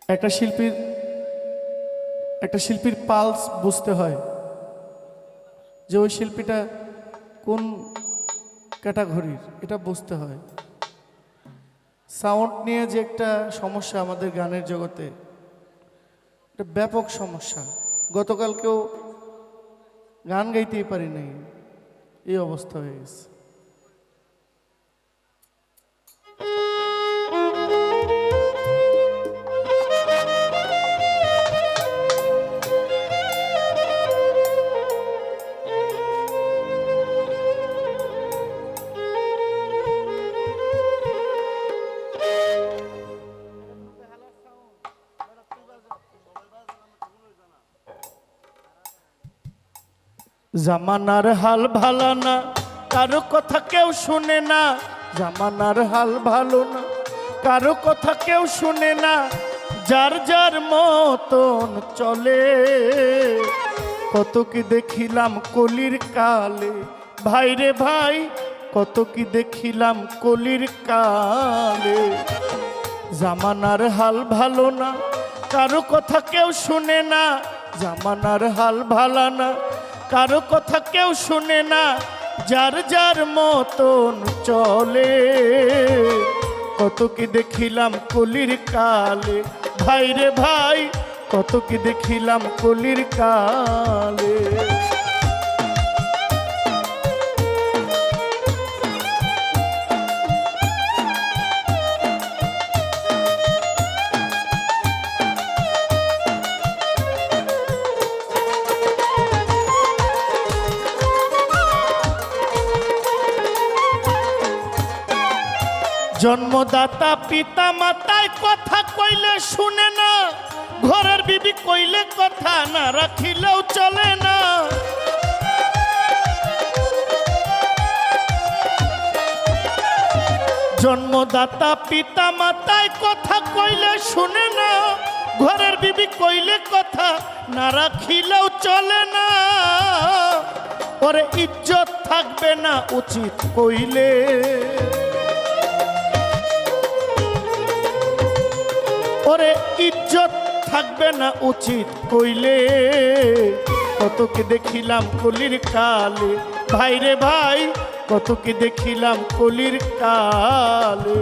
একটা শিল্পীর পালস বুঝতে হয় যে ওই শিল্পীটা কোন ক্যাটাগরির, এটা বুঝতে হয়। সাউন্ড নিয়ে যে একটা সমস্যা আমাদের গানের জগতে, এটা ব্যাপক সমস্যা। গতকালকেও গান গাইতেই পারি নাই, এই অবস্থা হয়ে গেছে। জামানার হাল ভালো না, কারো কথা কেউ শুনে না। জামানার হাল ভালো না, কারো কথা কেউ শুনে না। যার যার মতন চলে। কত কি দেখিলাম কলির কালে, ভাই রে ভাই, কত কি দেখিলাম কলির কালে। জামানার হাল ভালো না, কারো কথা কেউ শুনে না। জামানার হাল ভালো না, কারো কথা কেউ শুনে না। যার যার মতন চলে। কত কি দেখিলাম কলির কালে, ভাই রে ভাই, কত কি দেখিলাম কলির কালে। জন্মদাতা পিতা মাতায় কথা কইলে শুনে না। ঘরের বিবি কইলে কথা না রাখিলেও চলে না। জন্মদাতা পিতা মাতায় কথা কইলে শুনে না। ঘরের বিবি কইলে কথা না রাখিলেও চলে না। ওরে ইজ্জত থাকবে না উচিত কইলে। ওরে ইজ্জত থাকবে না উচিত কইলে। কত কি দেখিলাম কলির কালে, ভাই রে ভাই, কত কি দেখিলাম কলির কালে।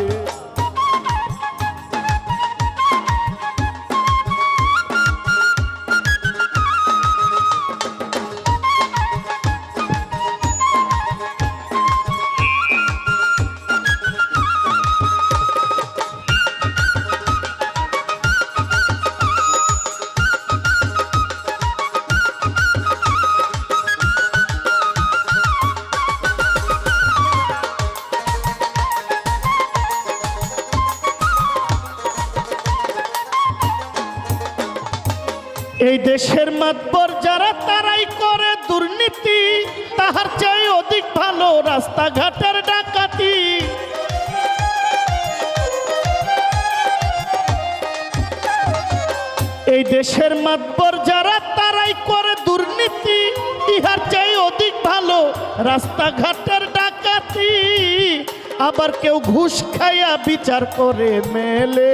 এই দেশের মাতবর যারা, তারাই করে দুর্নীতি। তাহার চেয়ে অধিক ভালো রাস্তাঘাটের ডাকাতি। এই দেশের মাতবর যারা, তারাই করে দুর্নীতি। ইহার চেয়ে অধিক ভালো রাস্তাঘাটের ডাকাতি। আবার কেউ ঘুষ খাইয়া বিচার করে মেলে।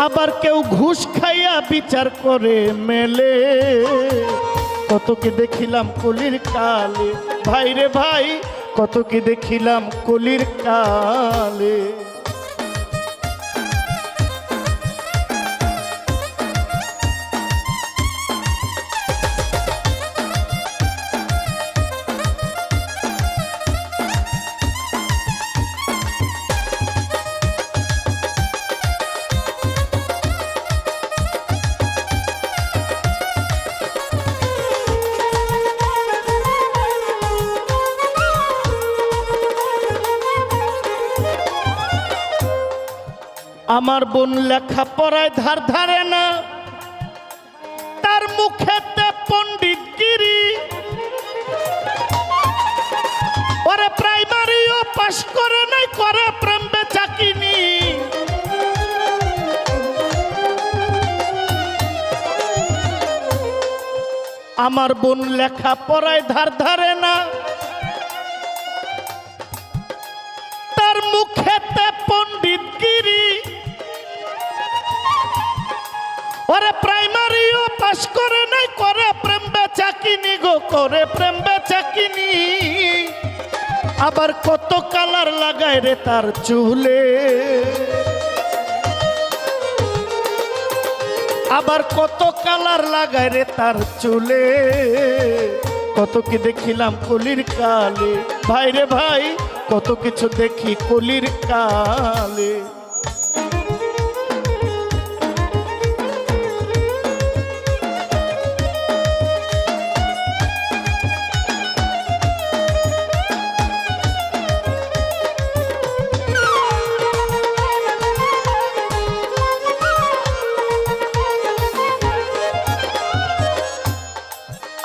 আবার কেউ ঘুষ খাইয়া বিচার করে মেলে। কত কি দেখিলাম কলির কালে, ভাই রে ভাই, কত কি দেখিলাম কলির কালে। আমার বোন লেখা পড়ায় ধার ধারে না। তার মুখেতে পণ্ডিতগিরি। ওরে প্রাইমারিও পাশ করে নাই, করে প্রেম বেচাকিনি। আমার বোন লেখা পড়ায় ধার ধারে না। তার মুখেতে পণ্ডিত ওরে প্রাইমারিও পাস করে নাই, করে প্রেম বেচাকিনি গো, করে প্রেম বেচাকিনি। আবার কত কালার লাগায় রে তার চুলে, আবার কত কালার লাগায় রে তার চুলে। কত কি দেখিলাম কলির কালে, ভাই রে ভাই কত কিছু দেখি কলির কালে।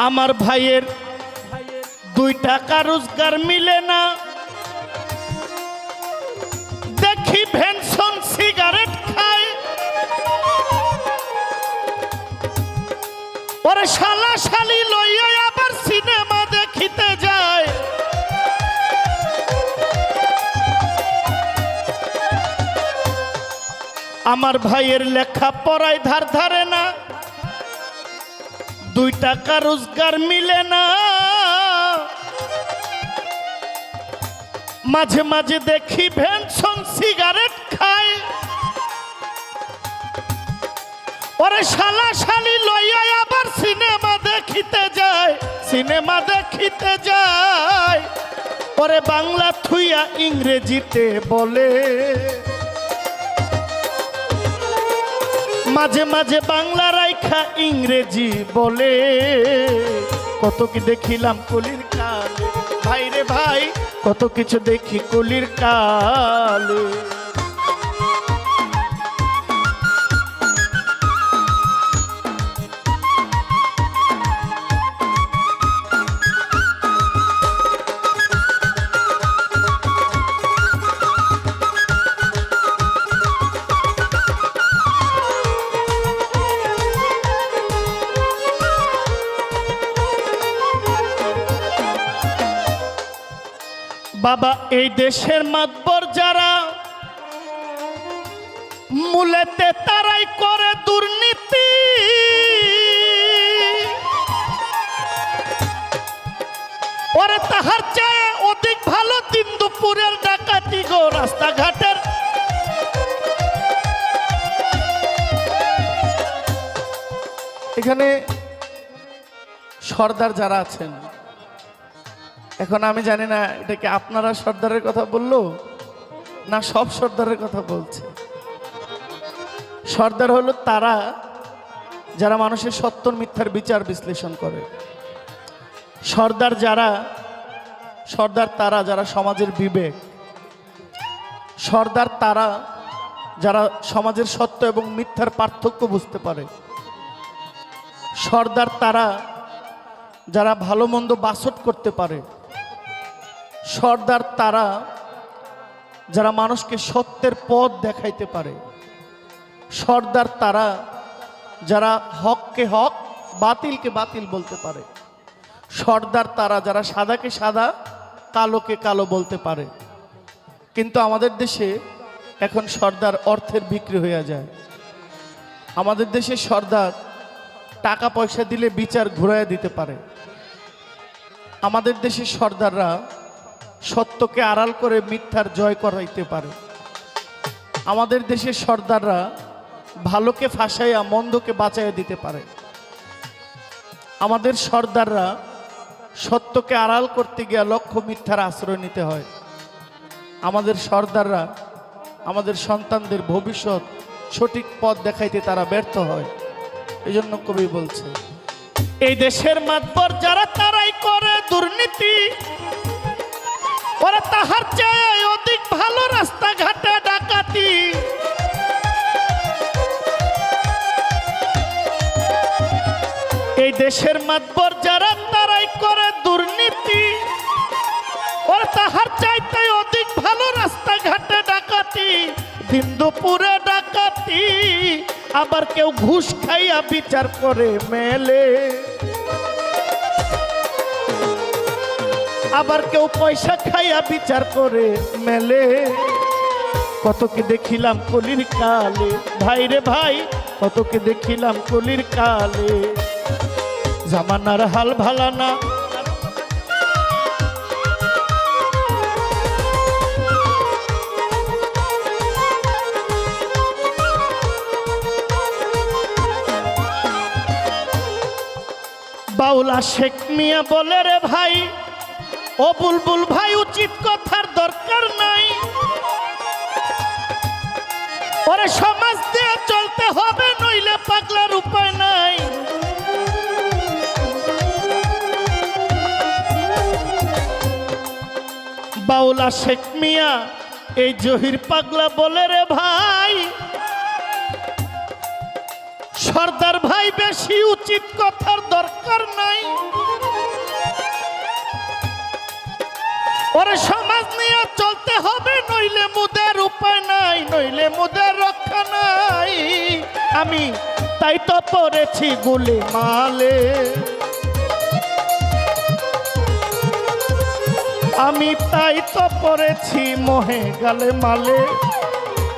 আমার ভাইয়ের 2 টাকা রোজগার মিলে না, দেখি ভেনসন সিগারেট খায়। ওরে শালা শালি লইয়া আবার সিনেমা দেখিতে যায়। আমার ভাইয়ের লেখা পড়ায় ধার ধারে না, 2 টাকা রোজগার মিলে না। মাঝে মাঝে দেখি ভেনসন সিগারেট খায়। ওরে শালা শালি লইয়া আবার সিনেমা দেখিতে যায়, সিনেমা দেখিতে যায়। ওরে বাংলা থুইয়া ইংরেজিতে বলে, মাঝে মাঝে বাংলা রাইখা ইংরেজি বলে। কত কি দেখিলাম কলির কালে, ভাই রে ভাই কত কিছু দেখি কলির কালে। বাবা এই দেশের মাতবর যারা, মূলেতে তারাই করে দুর্নীতি। ওরে তাহার চেয়ে অধিক ভালো দিন দুপুরের ডাকাতি গো, রাস্তাঘাটের। এখানে সর্দার যারা আছেন, এখন আমি জানি না এটা কি আপনারা সর্দারের কথা বললো না সব সর্দারের কথা বলছে। সর্দার হলো তারা যারা মানুষের সত্য মিথ্যার বিচার বিশ্লেষণ করে। সর্দার তারা যারা সমাজের বিবেক। সর্দার তারা যারা সমাজের সত্য এবং মিথ্যার পার্থক্য বুঝতে পারে। সর্দার তারা যারা ভালো মন্দ বাছট করতে পারে। সর্দার তারা যারা মানুষকে সত্যের পথ দেখাইতে পারে। সর্দার তারা যারা হককে হক, বাতিলকে বাতিল বলতে পারে। সর্দার তারা যারা সাদাকে সাদা, কালোকে কালো বলতে পারে। কিন্তু আমাদের দেশে এখন সর্দার অর্থের বিক্রি হয়ে যায়। আমাদের দেশে সর্দার টাকা পয়সা দিলে বিচার ঘুরাইয়া দিতে পারে। আমাদের দেশের সর্দাররা সত্যকে আড়াল করে মিথ্যার জয় করাইতে পারে। আমাদের দেশের সর্দাররা ভালোকে ফাঁসাইয়া মন্দকে বাঁচাইয়া দিতে পারে। আমাদের সর্দাররা সত্যকে আড়াল করতে গিয়ে লক্ষ্য মিথ্যার আশ্রয় নিতে হয়। আমাদের সর্দাররা আমাদের সন্তানদের ভবিষ্যৎ সঠিক পথ দেখাইতে তারা ব্যর্থ হয়। এই জন্য কবি বলছে, এই দেশের মাতবর যারা তারাই করে দুর্নীতি। ওরা তাহার চেয়ে অধিক ভালো রাস্তাঘাটে ডাকাতি। এই দেশের মাতবর যারা তারাই করে দুর্নীতি। ওরা তাহার চাইতে অধিক ভালো রাস্তাঘাটে ডাকাতি, দিন দুপুরে ডাকাতি। আবার কেউ ঘুষ খাইয়া বিচার করে মেলে, আবার কেউ পয়সা খাইয়া বিচার করে মেলে। কত কি দেখিলাম কলির কালে, ভাই রে ভাই কতকে দেখিলাম কলির কালে। জামানার হাল ভালানা বাউলা শেখ মিয়া বলে রে ভাই, ও বুলবুল ভাই উচিত কথার দরকার নাই। ওরে সমাজ দিয়ে চলতে হবে, নইলে পাগলার উপায় নাই। বাউলা শেখ মিয়া এই জহির পাগলা বলে রে ভাই, সর্দার ভাই বেশি উচিত কথার দরকার নাই। ওরে সমাজ নিয়ে চলতে হবে, নইলে মুদের উপায় নাই, নইলে মুদের রক্ষা নাই। আমি তাই তো পড়েছি গুলি মালে, আমি তাই তো পড়েছি মোহে গালে মালে।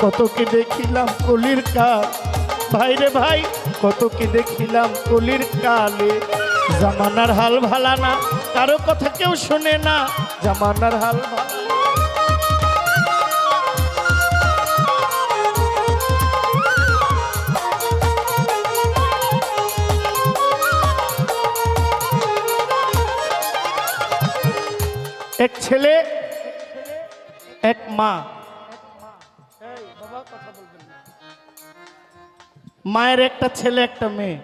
কত কি দেখিলাম কলির কাল, ভাই রে ভাই কত কি দেখিলাম কলির কালে। জামানার হাল ভালানা, কারো কথা কেউ শুনে না। জামানার হাল ভালা এক ছেলে এক মা, মায়ের একটা ছেলে একটা মেয়ে।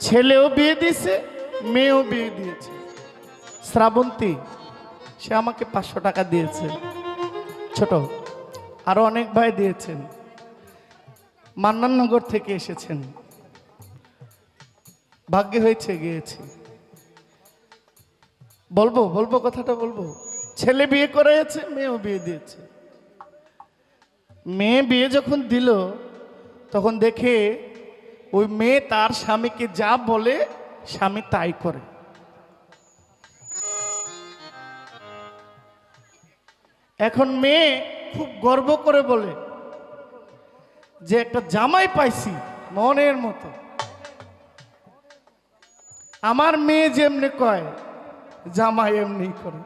ছেলেও বিয়ে দিয়েছে, মেয়েও বিয়ে দিয়েছে। শ্রাবন্তী সে আমাকে 500 টাকা দিয়েছে, ছোট। আরো অনেক ভাই দিয়েছেন, মান্নাননগর থেকে এসেছেন। ভাগ্যে হয়েছে গিয়েছি। বলবো কথাটা বলবো। ছেলে বিয়ে করেছে, মেয়েও বিয়ে দিয়েছে। মেয়ে বিয়ে যখন দিল তখন দেখে ওই মেয়ে তার স্বামীকে যা বলে স্বামী তাই করে। এখন মেয়ে খুব গর্ব করে বলে যে একটা জামাই পাইছি মনের মতো। আমার মেয়ে যেমনি কয় জামাই এমনি করে,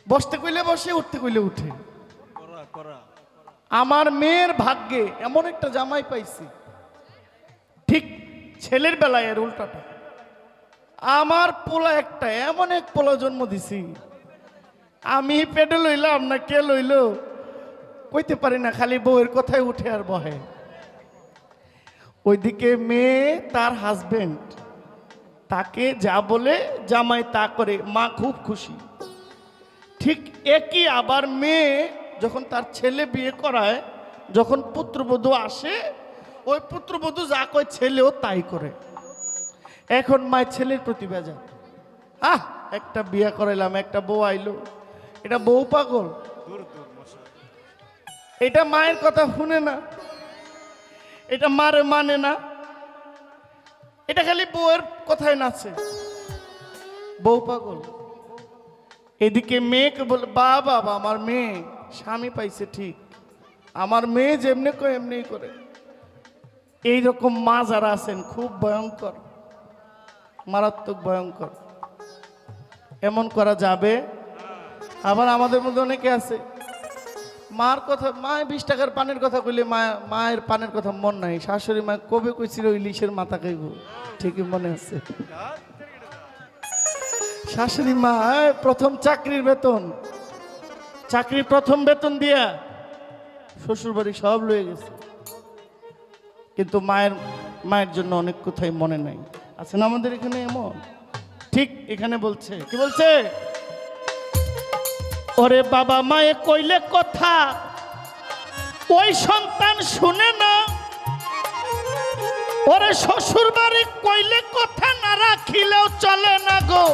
বসতে কইলে বসে, উঠতে কইলে উঠে। আমার মেয়ের ভাগ্যে এমন একটা জামাই পাইছি। ঠিক ছেলের বেলায় এর উল্টাটা। আমার পোলা একটা, এমন এক পোলা জন্ম দিছি, আমি পেটে লইলাম না কে লইল কইতে পারি না, খালি বউয়ের কথায় উঠে আর বহে। ওইদিকে মেয়ে তার হাজবেন্ড তাকে যা বলে জামাই তা করে, মা খুব খুশি। ঠিক একই আবার মেয়ে যখন তার ছেলে বিয়ে করায়, যখন পুত্রবধূ আসে, ওই পুত্রবধূ যা কয় ছেলেও তাই করে। এখন মায়ের ছেলের প্রতি বেজার। একটা বিয়ে করাইলাম, একটা বউ আইলো, এটা বউ পাগল, এটা মায়ের কথা শুনে না, এটা মারে মানে না, এটা খালি বউয়ের কথায় নাচে, বউ পাগল। এদিকে মেয়েকে বলে বাবা আমার মেয়ে স্বামী পাইছে ঠিক, আমার মেয়ে যেমনি কয় এমনি করে। এইরকম মা যারা আছেন খুব ভয়ঙ্কর, মারাত্মক ভয়ঙ্কর। এমন করা যাবে? আবার আমাদের মধ্যে অনেকে আছে মার কথা, মায়ের 20 টাকার পানের কথা কইলে মায়ের পানের কথা মন নাই। শাশুড়ি মা কবে কইছিল ইলিশের মাথা খাইব, ঠিকই মনে আছে। শাশুড়ি মা প্রথম চাকরির বেতন, চাকরির প্রথম বেতন দিয়া শ্বশুর বাড়ি সব লয়ে গেছে, কিন্তু মায়ের জন্য অনেক কোথায় মনে নাই। আছে না আমাদের এখানে এমন? ঠিক এখানে বলছে, কি বলছে? ওরে বাবা মায়ে কইলে কথা ওই সন্তান শুনে না, ওরে শ্বশুর বাড়ি কইলে কথা না রাখিলেও চলে না গো।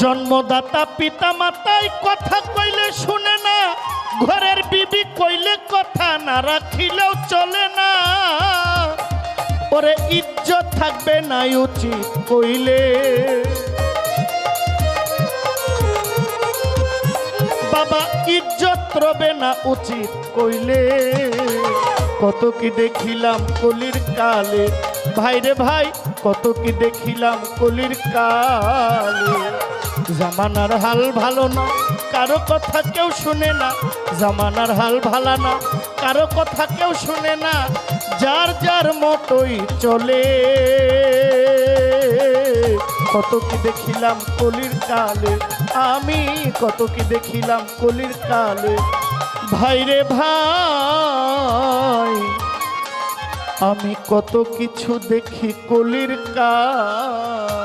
জন্মদাতা পিতা মাতাই কথা কইলে শুনে না, ঘরের বিবি কইলে কথা না রাখিলেও চলে না। ওরে ইজ্জত থাকবে না উচিত কইলে, বাবা ইজ্জত রবে না উচিত কইলে কত কি দেখিলাম কলির কালে ভাইরে ভাই কত কি দেখিলাম কলির কালে জামানার হাল ভালো না কারো কথা কেউ শুনে না জামানার হাল ভালো না কারো কথা কেউ শুনে না যার যার মতোই চলে কত কি দেখিলাম কলির কালে আমি কত কি দেখিলাম কলির কালে ভাইরে ভাই আমি কত কিছু দেখি কলির কালে